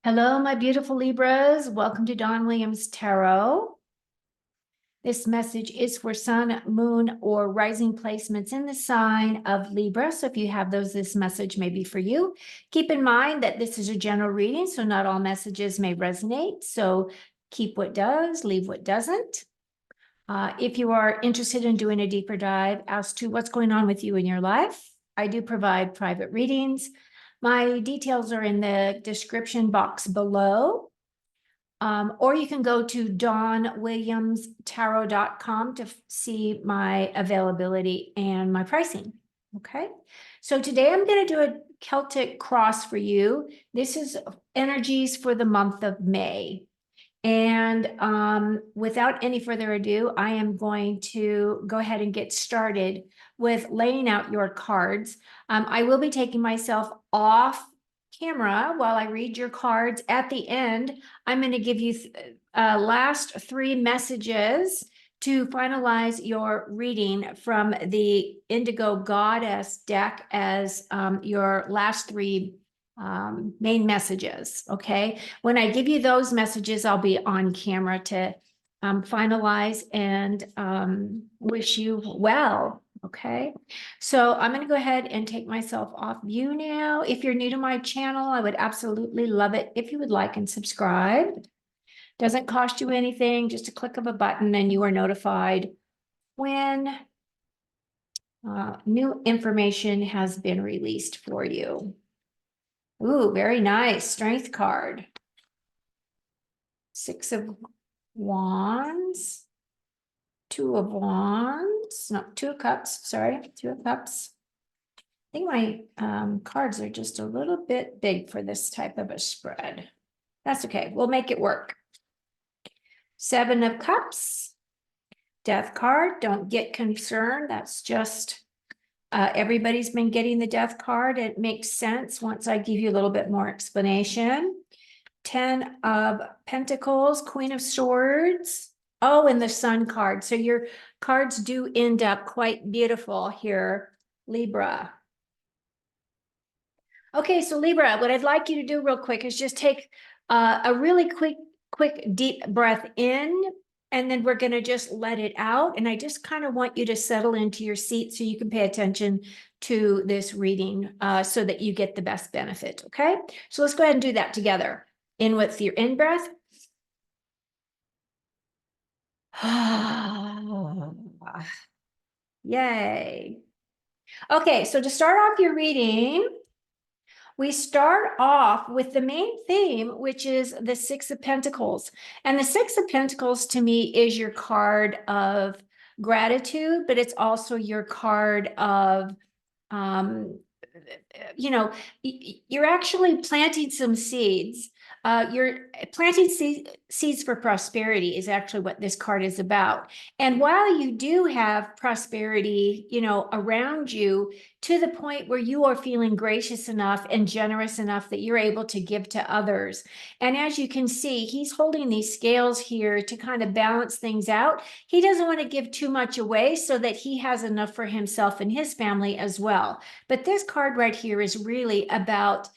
Hello, my beautiful Libras. Welcome to Don Williams Tarot. This message is for sun, moon, or rising placements in the sign of Libra. So if you have those, this message may be for you. Keep in mind that this is a general reading, so not all messages may resonate. So keep what does, leave what doesn't. If you are interested in doing a deeper dive as to what's going on with you in your life, I do provide private readings. My details are in the description box below. Or you can go to dawnwilliamstarot.com to see my availability and my pricing. Okay. So today I'm going to do a Celtic cross for you. This is energies for the month of May. And without any further ado, I am going to go ahead and get started with laying out your cards. I will be taking myself off camera while I read your cards. At the end, I'm going to give you last three messages to finalize your reading from the Indigo Goddess deck as your last three main messages. Okay. When I give you those messages, I'll be on camera to finalize and wish you well. Okay. So I'm going to go ahead and take myself off view now. If you're new to my channel, I would absolutely love it if you would like and subscribe. Doesn't cost you anything, just a click of a button and you are notified when new information has been released for you. Ooh, very nice. Strength card. Six of Wands. Two of Wands. No, Two of Cups. Sorry, Two of Cups. I think my cards are just a little bit big for this type of a spread. That's okay. We'll make it work. Seven of Cups. Death card. Don't get concerned. That's just everybody's been getting the Death card. It makes sense once I give you a little bit more explanation. 10 of Pentacles, Queen of Swords. Oh, and the Sun card. So your cards do end up quite beautiful here, Libra. Okay, so Libra, what I'd like you to do real quick is just take a really quick deep breath in, and then we're going to just let it out. And I just kind of want you to settle into your seat so you can pay attention to this reading so that you get the best benefit. Okay, so let's go ahead and do that together. In with your in breath. Yay. Okay, so to start off your reading, we start off with the main theme, which is the Six of Pentacles. And the Six of Pentacles to me is your card of gratitude, but it's also your card of, you're actually planting some seeds. You're planting seeds for prosperity is actually what this card is about. And while you do have prosperity, around you, to the point where you are feeling gracious enough and generous enough that you're able to give to others. And as you can see, he's holding these scales here to kind of balance things out. He doesn't want to give too much away so that he has enough for himself and his family as well. But this card right here is really about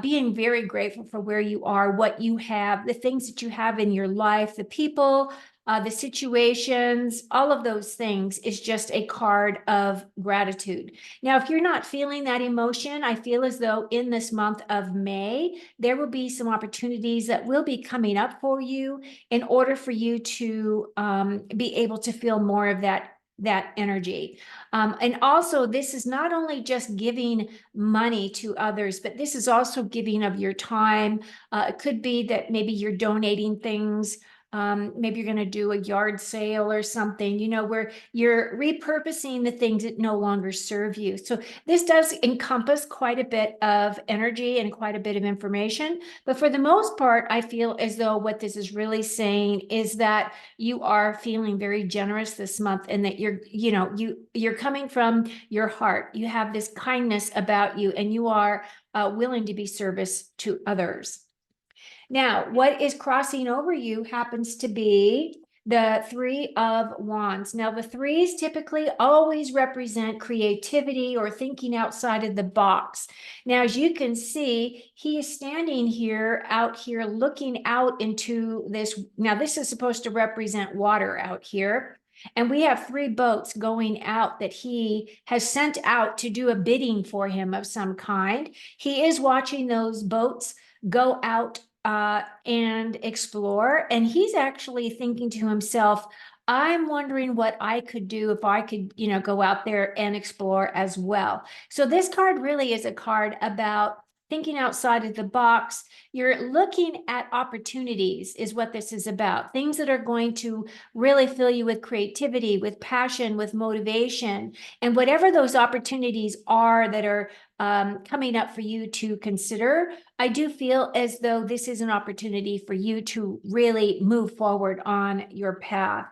being very grateful for where you are, what you have, the things that you have in your life, the people, the situations, all of those things is just a card of gratitude. Now, if you're not feeling that emotion, I feel as though in this month of May, there will be some opportunities that will be coming up for you in order for you to be able to feel more of that energy. And also, this is not only just giving money to others, but this is also giving of your time. It could be that maybe you're donating things. Maybe you're going to do a yard sale or something, where you're repurposing the things that no longer serve you. So this does encompass quite a bit of energy and quite a bit of information. But for the most part, I feel as though what this is really saying is that you are feeling very generous this month, and that you're coming from your heart. You have this kindness about you, and you are willing to be service to others. Now, what is crossing over you happens to be the Three of Wands. Now, the threes typically always represent creativity or thinking outside of the box. Now, as you can see, he is standing here, out here, looking out into this. Now, this is supposed to represent water out here. And we have three boats going out that he has sent out to do a bidding for him of some kind. He is watching those boats go out and explore. And he's actually thinking to himself, I'm wondering what I could do if I could, go out there and explore as well. So this card really is a card about thinking outside of the box. You're looking at opportunities is what this is about. Things that are going to really fill you with creativity, with passion, with motivation. And whatever those opportunities are that are coming up for you to consider, I do feel as though this is an opportunity for you to really move forward on your path.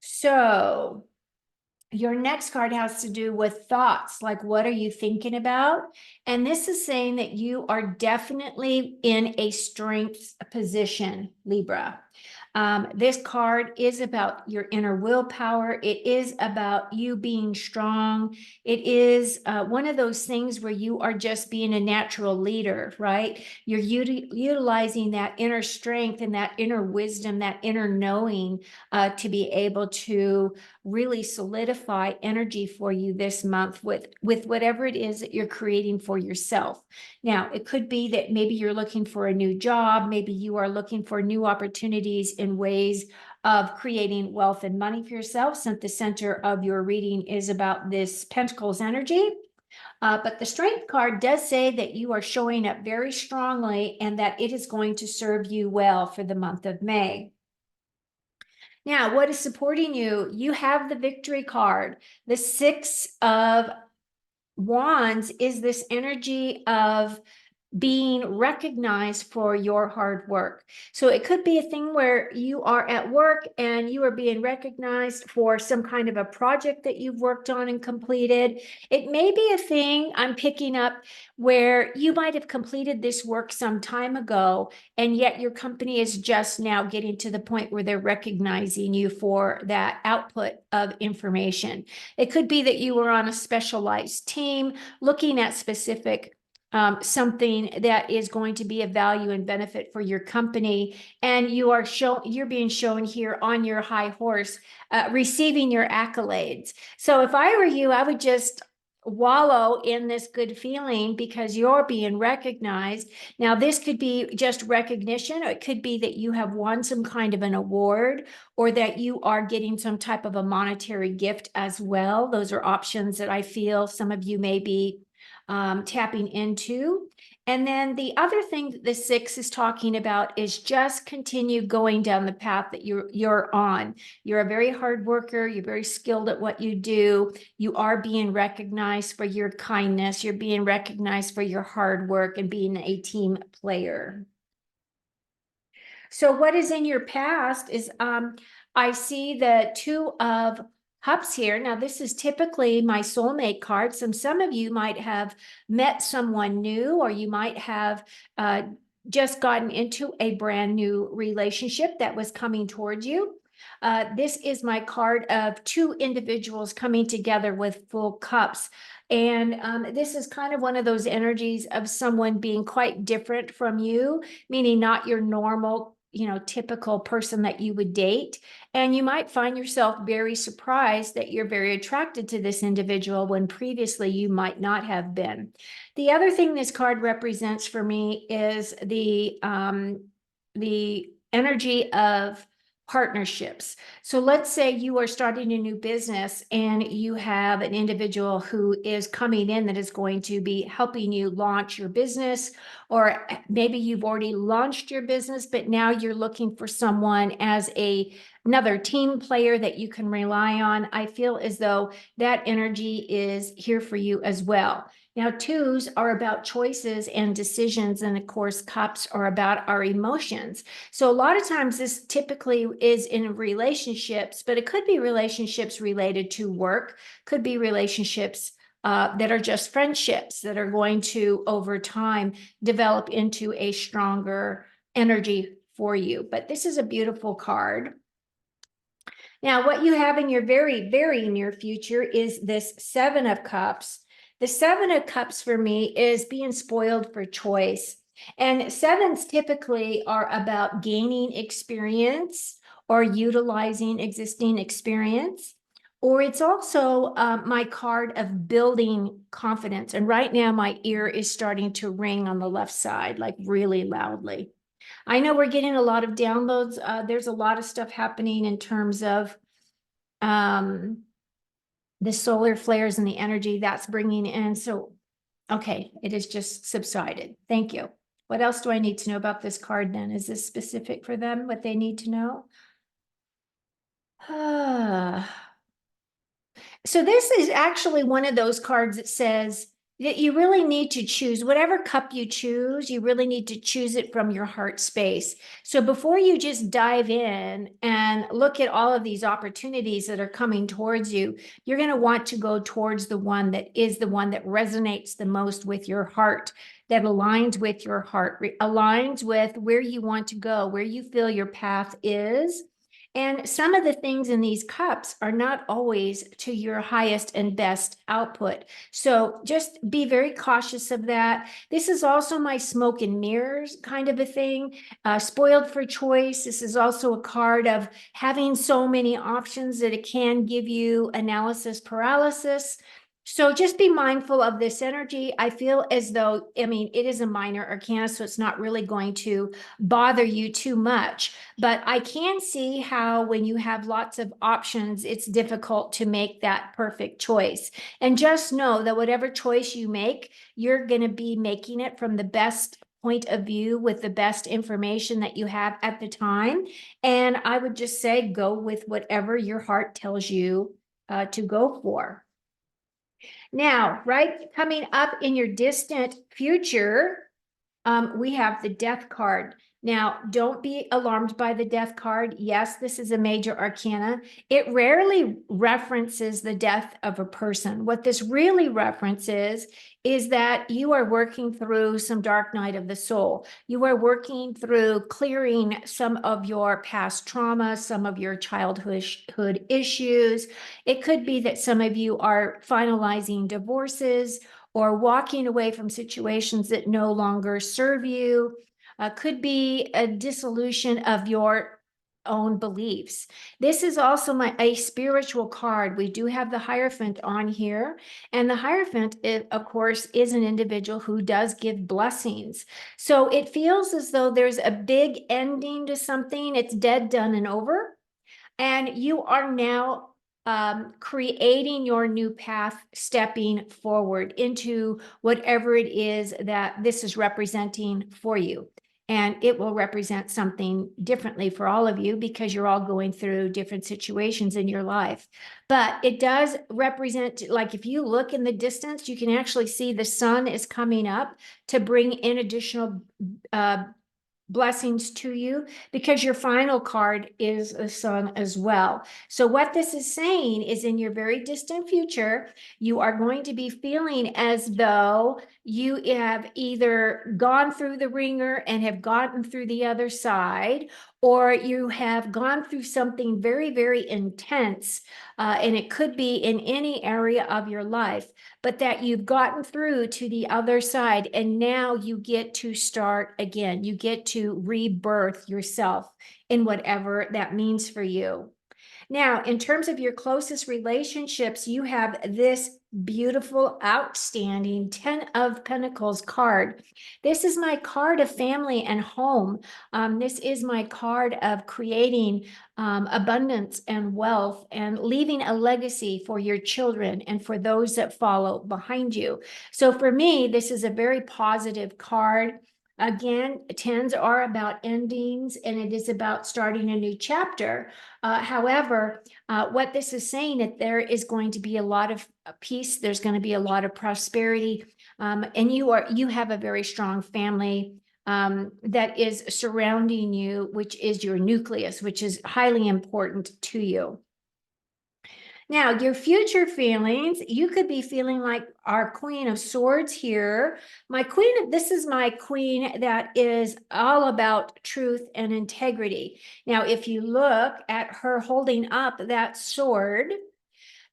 So your next card has to do with thoughts, like what are you thinking about? And this is saying that you are definitely in a strength position, Libra. This card is about your inner willpower. It is about you being strong. It is one of those things where you are just being a natural leader, right? You're utilizing that inner strength and that inner wisdom, that inner knowing to be able to really solidify energy for you this month with whatever it is that you're creating for yourself. Now, it could be that maybe you're looking for a new job. Maybe you are looking for new opportunities in ways of creating wealth and money for yourself, since the center of your reading is about this Pentacles energy. But the Strength card does say that you are showing up very strongly and that it is going to serve you well for the month of May. Now, what is supporting you? You have the Victory card. The Six of Wands is this energy of being recognized for your hard work. So it could be a thing where you are at work and you are being recognized for some kind of a project that you've worked on and completed. It may be a thing I'm picking up where you might have completed this work some time ago, and yet your company is just now getting to the point where they're recognizing you for that output of information. It could be that you were on a specialized team looking at specific something that is going to be of value and benefit for your company, and you're being shown here on your high horse, receiving your accolades. So if I were you, I would just wallow in this good feeling because you're being recognized. Now, this could be just recognition, or it could be that you have won some kind of an award, or that you are getting some type of a monetary gift as well. Those are options that I feel some of you may be tapping into. And then the other thing that the Six is talking about is just continue going down the path that you're on. You're a very hard worker. You're very skilled at what you do. You are being recognized for your kindness. You're being recognized for your hard work and being a team player. So what is in your past is I see the Two of Cups here. Now, this is typically my soulmate card. Some of you might have met someone new, or you might have just gotten into a brand new relationship that was coming towards you. This is my card of two individuals coming together with full cups. And this is kind of one of those energies of someone being quite different from you, meaning not your normal, typical person that you would date. And you might find yourself very surprised that you're very attracted to this individual when previously you might not have been. The other thing this card represents for me is the energy of partnerships. So let's say you are starting a new business and you have an individual who is coming in that is going to be helping you launch your business, or maybe you've already launched your business, but now you're looking for someone as another team player that you can rely on. I feel as though that energy is here for you as well. Now, twos are about choices and decisions, and of course, cups are about our emotions. So a lot of times this typically is in relationships, but it could be relationships related to work, could be relationships that are just friendships that are going to, over time, develop into a stronger energy for you. But this is a beautiful card. Now, what you have in your very, very near future is this Seven of Cups. The Seven of Cups for me is being spoiled for choice. And sevens typically are about gaining experience or utilizing existing experience. Or it's also my card of building confidence. And right now, my ear is starting to ring on the left side, like really loudly. I know we're getting a lot of downloads. There's a lot of stuff happening in terms of the solar flares and the energy that's bringing in. So, okay, it has just subsided. Thank you. What else do I need to know about this card then? Is this specific for them, what they need to know? So this is actually one of those cards that says that you really need to choose whatever cup you choose, you really need to choose it from your heart space. So before you just dive in and look at all of these opportunities that are coming towards you, you're going to want to go towards the one that is the one that resonates the most with your heart, that aligns with your heart, aligns with where you want to go, where you feel your path is. And some of the things in these cups are not always to your highest and best output. So just be very cautious of that. This is also my smoke and mirrors kind of a thing, spoiled for choice. This is also a card of having so many options that it can give you analysis paralysis. So just be mindful of this energy. I feel as though, I mean, it is a minor arcana, so it's not really going to bother you too much. But I can see how when you have lots of options, it's difficult to make that perfect choice. And just know that whatever choice you make, you're going to be making it from the best point of view with the best information that you have at the time. And I would just say go with whatever your heart tells you to go for. Now, right coming up in your distant future, we have the death card. Now, don't be alarmed by the death card. Yes, this is a major arcana. It rarely references the death of a person. What this really references is that you are working through some dark night of the soul. You are working through clearing some of your past trauma, some of your childhood issues. It could be that some of you are finalizing divorces or walking away from situations that no longer serve you. Could be a dissolution of your own beliefs. This is also a spiritual card. We do have the Hierophant on here, and the Hierophant, of course, is an individual who does give blessings. So it feels as though there's a big ending to something. It's dead, done, and over. And you are now creating your new path, stepping forward into whatever it is that this is representing for you. And it will represent something differently for all of you because you're all going through different situations in your life. But it does represent, like if you look in the distance, you can actually see the sun is coming up to bring in additional blessings to you, because your final card is the sun as well. So what this is saying is in your very distant future, you are going to be feeling as though you have either gone through the ringer and have gotten through the other side, or you have gone through something very, very intense, and it could be in any area of your life, but that you've gotten through to the other side, and now you get to start again. You get to rebirth yourself in whatever that means for you. Now, in terms of your closest relationships, you have this beautiful, outstanding 10 of Pentacles card. This is my card of family and home. This is my card of creating abundance and wealth and leaving a legacy for your children and for those that follow behind you. So for me, this is a very positive card. Again, tens are about endings, and it is about starting a new chapter. However, what this is saying that there is going to be a lot of peace. There's going to be a lot of prosperity, and you have a very strong family that is surrounding you, which is your nucleus, which is highly important to you. Now, your future feelings, you could be feeling like our Queen of Swords here. This is my queen that is all about truth and integrity. Now, if you look at her holding up that sword,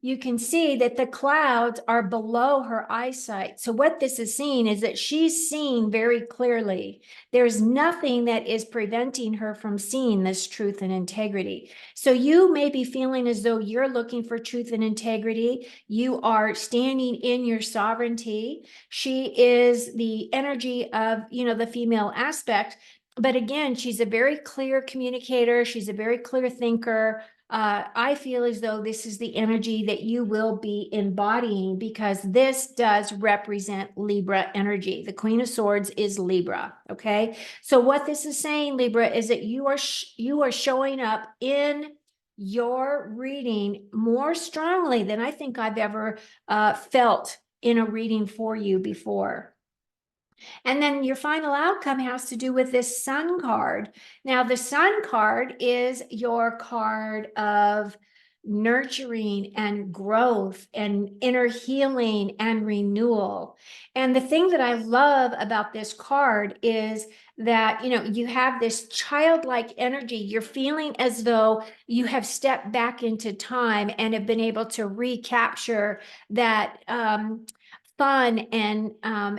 you can see that the clouds are below her eyesight. So what this is seeing is that she's seeing very clearly. There's nothing that is preventing her from seeing this truth and integrity. So you may be feeling as though you're looking for truth and integrity. You are standing in your sovereignty. She is the energy of, the female aspect. But again, she's a very clear communicator. She's a very clear thinker. I feel as though this is the energy that you will be embodying, because this does represent Libra energy. The Queen of Swords is Libra. Okay. So what this is saying, Libra, is that you are showing up in your reading more strongly than I think I've ever felt in a reading for you before. And then your final outcome has to do with this Sun card. Now, the Sun card is your card of nurturing and growth and inner healing and renewal. And the thing that I love about this card is that, you have this childlike energy. You're feeling as though you have stepped back into time and have been able to recapture that, fun and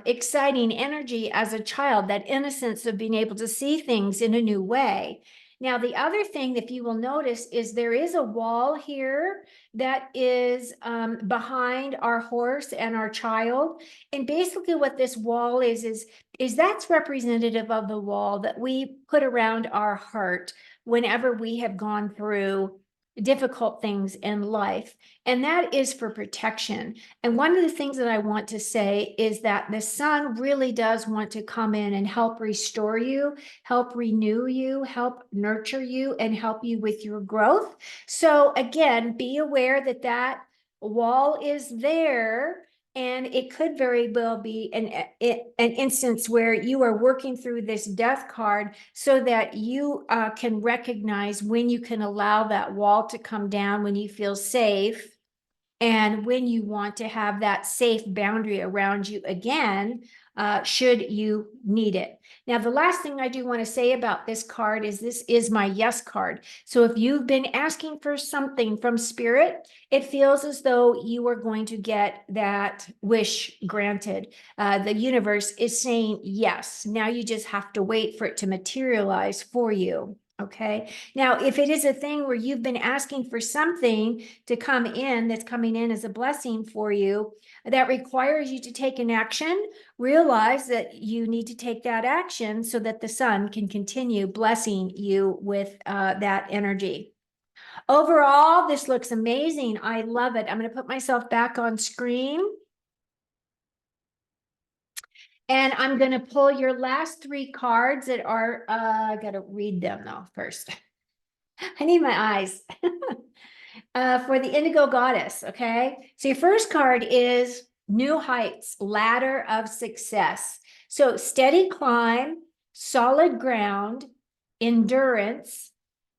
exciting energy as a child, that innocence of being able to see things in a new way. Now, the other thing, if you will notice, is there is a wall here that is behind our horse and our child. And basically what this wall is that's representative of the wall that we put around our heart whenever we have gone through difficult things in life. And that is for protection. And one of the things that I want to say is that the Sun really does want to come in and help restore you, help renew you, help nurture you, and help you with your growth. So again, be aware that that wall is there. And it could very well be an instance where you are working through this death card so that you can recognize when you can allow that wall to come down, when you feel safe, and when you want to have that safe boundary around you again, should you need it. Now, the last thing I do want to say about this card is this is my yes card. So if you've been asking for something from Spirit, it feels as though you are going to get that wish granted. The universe is saying yes. Now you just have to wait for it to materialize for you. Okay. Now, if it is a thing where you've been asking for something to come in, that's coming in as a blessing for you, that requires you to take an action, realize that you need to take that action so that the Sun can continue blessing you with that energy. Overall, this looks amazing. I love it. I'm going to put myself back on screen. And I'm going to pull your last three cards that are, I got to read them though first. I need my eyes. For the Indigo Goddess, okay? So your first card is New Heights, Ladder of Success. So steady climb, solid ground, endurance,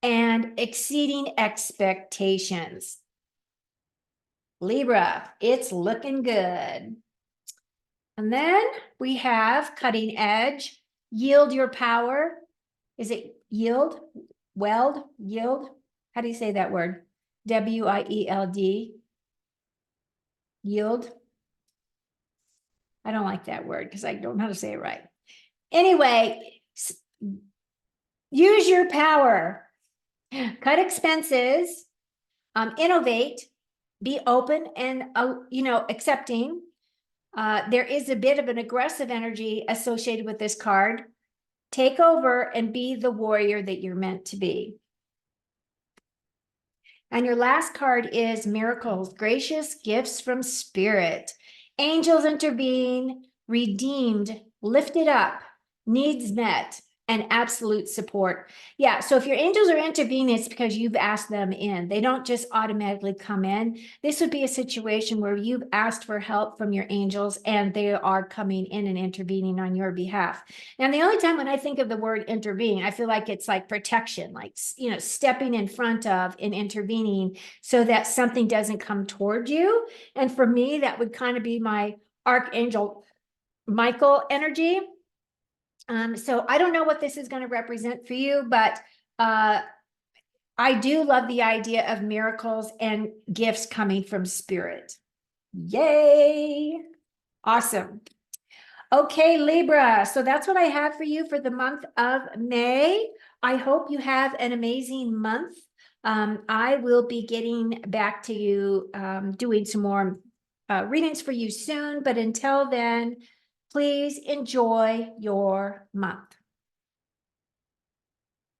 and exceeding expectations. Libra, it's looking good. And then we have Cutting Edge, Yield Your Power. Is it yield? Weld? Yield? How do you say that word? W-I-E-L-D. Yield. I don't like that word because I don't know how to say it right. Anyway, use your power. Cut expenses. Innovate. Be open and, accepting. There is a bit of an aggressive energy associated with this card. Take over and be the warrior that you're meant to be. And your last card is Miracles, Gracious Gifts from Spirit. Angels intervene, redeemed, lifted up, needs met, and absolute support. Yeah, so if your angels are intervening, it's because you've asked them in. They don't just automatically come in. This would be a situation where you've asked for help from your angels and they are coming in and intervening on your behalf. And the only time when I think of the word intervene, I feel like it's like protection, like, you know, stepping in front of and intervening so that something doesn't come toward you. And for me, that would kind of be my Archangel Michael energy. So I don't know what this is going to represent for you, but I do love the idea of miracles and gifts coming from spirit. Yay! Awesome. Okay, Libra. So that's what I have for you for the month of May. I hope you have an amazing month. I will be getting back to you, doing some more readings for you soon. But until then, please enjoy your month.